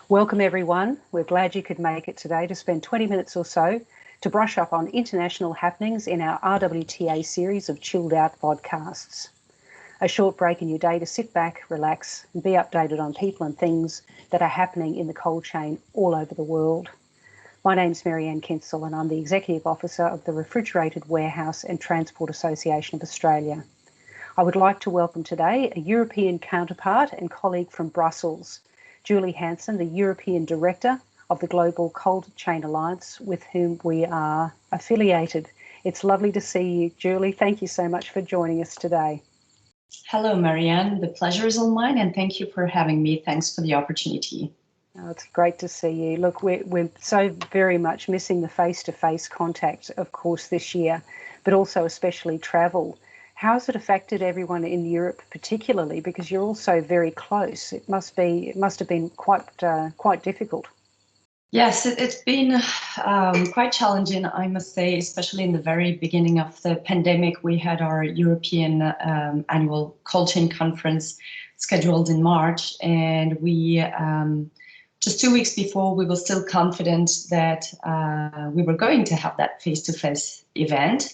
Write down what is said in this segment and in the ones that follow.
Welcome everyone. We're glad you could make it today to spend 20 minutes or so to brush up on international happenings in our RWTA series of chilled out podcasts. A short break in your day to sit back, relax and be updated on people and things that are happening in the cold chain all over the world. My name's Marianne Kinsell and I'm the Executive Officer of the Refrigerated Warehouse and Transport Association of Australia. I would like to welcome today a European counterpart and colleague from Brussels, Julie Hansen, the European Director of the Global Cold Chain Alliance, with whom we are affiliated. It's lovely to see you, Julie. Thank you so much for joining us today. Hello, Marianne. The pleasure is all mine, and thank you for having me. Thanks for the opportunity. Oh, it's great to see you. Look, we're so very much missing the face-to-face contact, of course, this year, but also especially travel. How has it affected everyone in Europe, particularly because you're also very close? It must have been quite difficult. Yes, it's been quite challenging, I must say, especially in the very beginning of the pandemic. We had our European annual Cold Chain Conference scheduled in March, and we just 2 weeks before, we were still confident that we were going to have that face-to-face event.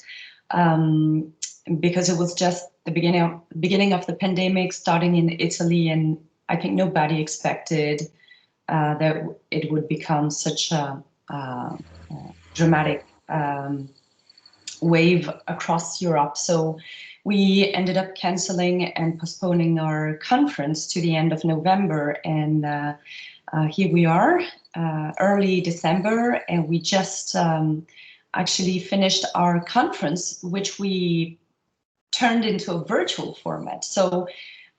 Because it was just the beginning of the pandemic, starting in Italy, and I think nobody expected that it would become such a dramatic wave across Europe. So we ended up canceling and postponing our conference to the end of November, and here we are, early December, and we just actually finished our conference, which we turned into a virtual format. So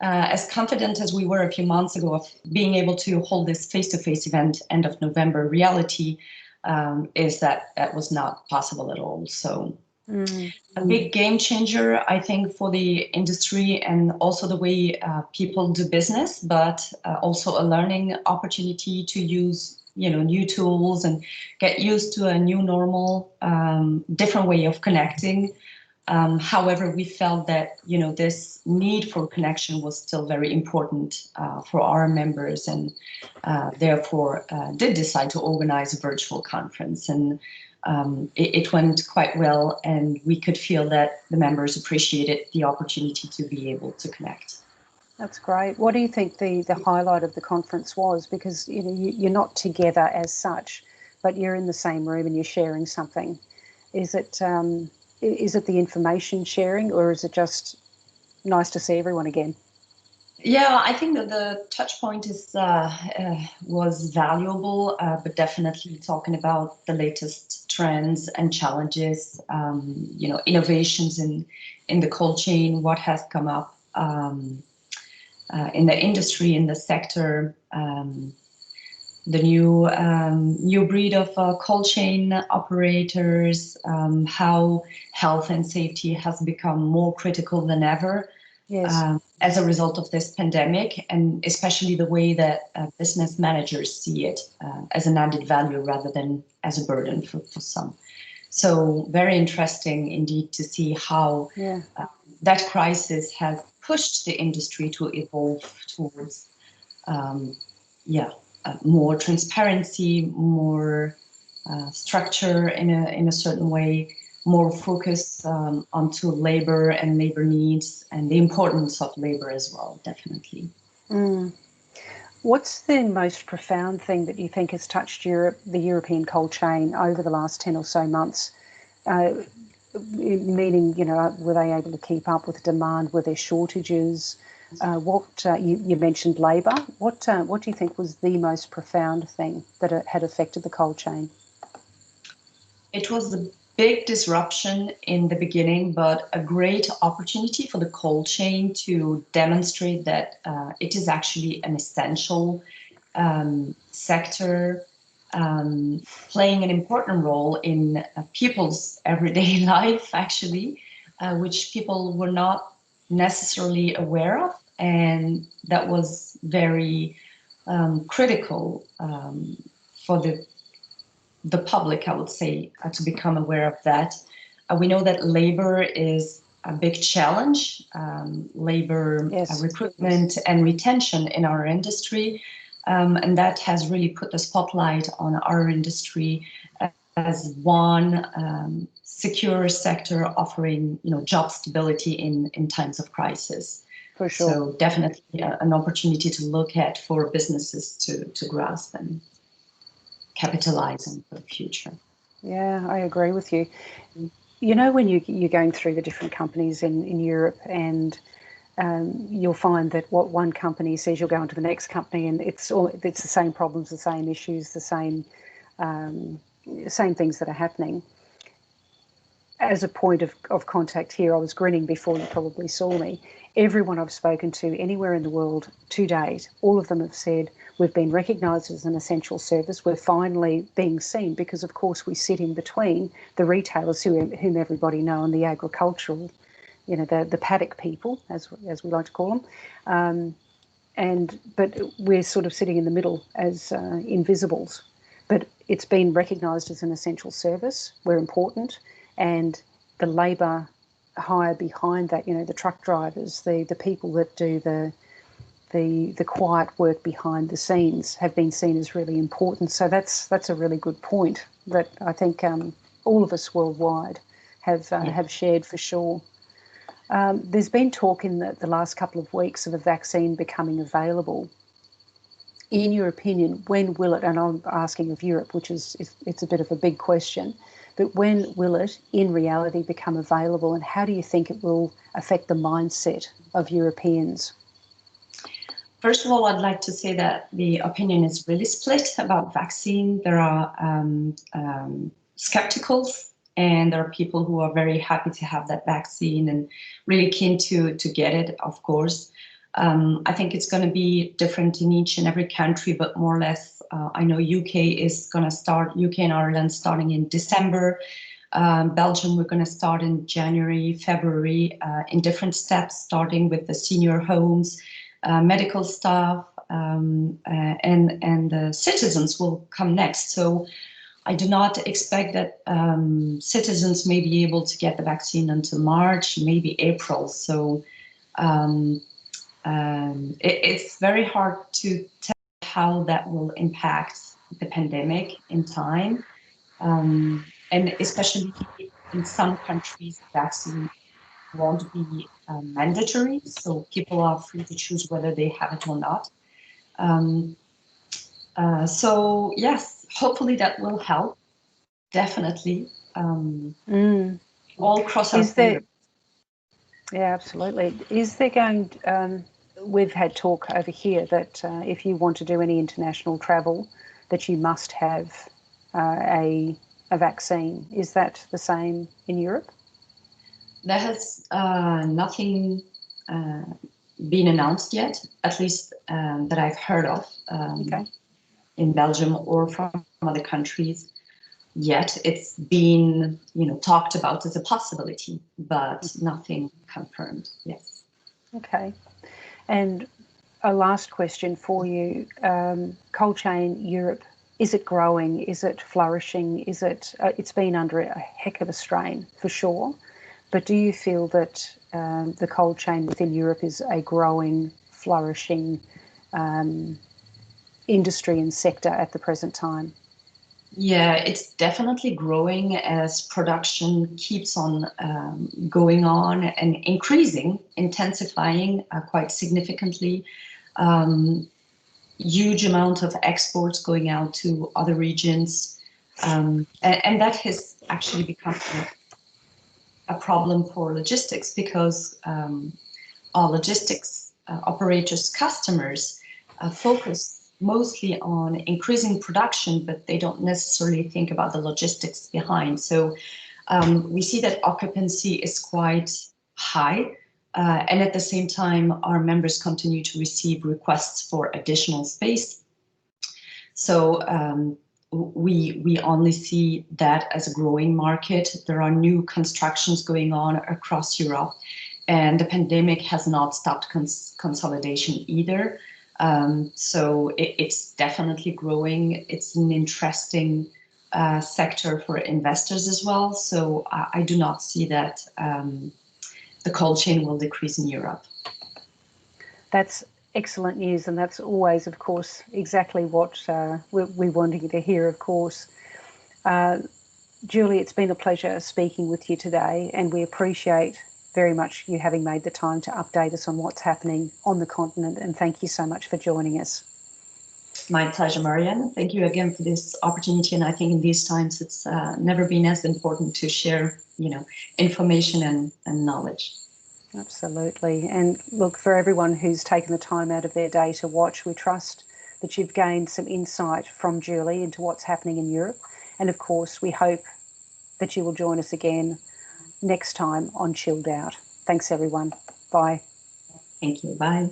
as confident as we were a few months ago of being able to hold this face-to-face event end of November, reality is that that was not possible at all. So a big game changer, I think, for the industry and also the way people do business, but also a learning opportunity to use new tools and get used to a new normal, different way of connecting. However, we felt that this need for connection was still very important for our members, and therefore did decide to organize a virtual conference. And it went quite well, and we could feel that the members appreciated the opportunity to be able to connect. That's great. What do you think the highlight of the conference was? Because you're not together as such, but you're in the same room and you're sharing something. Is it the information sharing, or is it just nice to see everyone again? Yeah, I think that the touch point was valuable, but definitely talking about the latest trends and challenges, innovations in the cold chain, what has come up in the industry, in the sector, the new breed of cold chain operators, how health and safety has become more critical than ever. Yes. As a result of this pandemic, and especially the way that business managers see it as an added value rather than as a burden for some. So very interesting indeed to see how that crisis has pushed the industry to evolve towards more transparency, more structure in a certain way, more focus onto labor and labor needs and the importance of labor as well, definitely. What's the most profound thing that you think has touched the European cold chain over the last 10 or so months? Meaning, were they able to keep up with demand? Were there shortages? You mentioned labour. What do you think was the most profound thing that had affected the cold chain? It was the big disruption in the beginning, but a great opportunity for the cold chain to demonstrate that it is actually an essential sector, playing an important role in people's everyday life, actually, which people were not necessarily aware of. And that was very critical for the public, I would say, to become aware of that. We know that labor is a big challenge, labor recruitment and retention in our industry. And that has really put the spotlight on our industry as one secure sector offering, job stability in times of crisis. For sure. So definitely an opportunity to look at for businesses to grasp and capitalize on for the future. Yeah, I agree with you. You know, when you're going through the different companies in Europe, and you'll find that what one company says, you'll go into the next company, and it's the same problems, the same issues, the same things that are happening. As a point of contact here, I was grinning before you probably saw me. Everyone I've spoken to anywhere in the world to date, all of them have said, we've been recognised as an essential service. We're finally being seen because, of course, we sit in between the retailers whom everybody know and the agricultural, the paddock people, as we like to call them. But we're sort of sitting in the middle as invisibles. But it's been recognised as an essential service. We're important. And the labour hire behind that, the truck drivers, the people that do the quiet work behind the scenes have been seen as really important. So that's a really good point that I think all of us worldwide have shared for sure. There's been talk in the last couple of weeks of a vaccine becoming available. In your opinion, when will it, and I'm asking of Europe, which it's a bit of a big question, but when will it in reality become available, and how do you think it will affect the mindset of Europeans? First of all, I'd like to say that the opinion is really split about vaccine. There are skepticals, and there are people who are very happy to have that vaccine and really keen to get it, of course. I think it's going to be different in each and every country, but more or less, I know UK is going to start, UK and Ireland starting in December. Belgium, we're going to start in January, February, in different steps, starting with the senior homes, medical staff, and the citizens will come next. So I do not expect that citizens may be able to get the vaccine until March, maybe April. So it's very hard to tell how that will impact the pandemic in time. And especially in some countries, vaccine won't be mandatory, so people are free to choose whether they have it or not. So yes, hopefully that will help. Definitely. All across our fingers. Yeah, absolutely. Is there going? We've had talk over here that if you want to do any international travel, that you must have a vaccine. Is that the same in Europe? There has nothing been announced yet, at least that I've heard of in Belgium or from other countries yet. It's been, talked about as a possibility, but nothing confirmed. Yes. Okay. And a last question for you. Cold chain Europe, is it growing? Is it flourishing? Is it? It's been under a heck of a strain for sure. But do you feel that the cold chain within Europe is a growing, flourishing industry and sector at the present time? Yeah, it's definitely growing as production keeps on going on and increasing, intensifying quite significantly. Huge amount of exports going out to other regions. And that has actually become a problem for logistics because our logistics operators' customers focus mostly on increasing production, but they don't necessarily think about the logistics behind. So we see that occupancy is quite high. And at the same time, our members continue to receive requests for additional space. So we only see that as a growing market. There are new constructions going on across Europe, and the pandemic has not stopped consolidation either. So it's definitely growing. It's an interesting sector for investors as well. So I do not see that the cold chain will decrease in Europe. That's excellent news, and that's always, of course, exactly what we're wanting to hear, of course. Julie, it's been a pleasure speaking with you today, and we appreciate very much you having made the time to update us on what's happening on the continent, and thank you so much for joining us. My pleasure, Marianne. Thank you again for this opportunity, and I think in these times it's never been as important to share, information and knowledge. Absolutely. And look, for everyone who's taken the time out of their day to watch, we trust that you've gained some insight from Julie into what's happening in Europe. And of course, we hope that you will join us again next time on Chilled Out. Thanks, everyone. Bye. Thank you. Bye.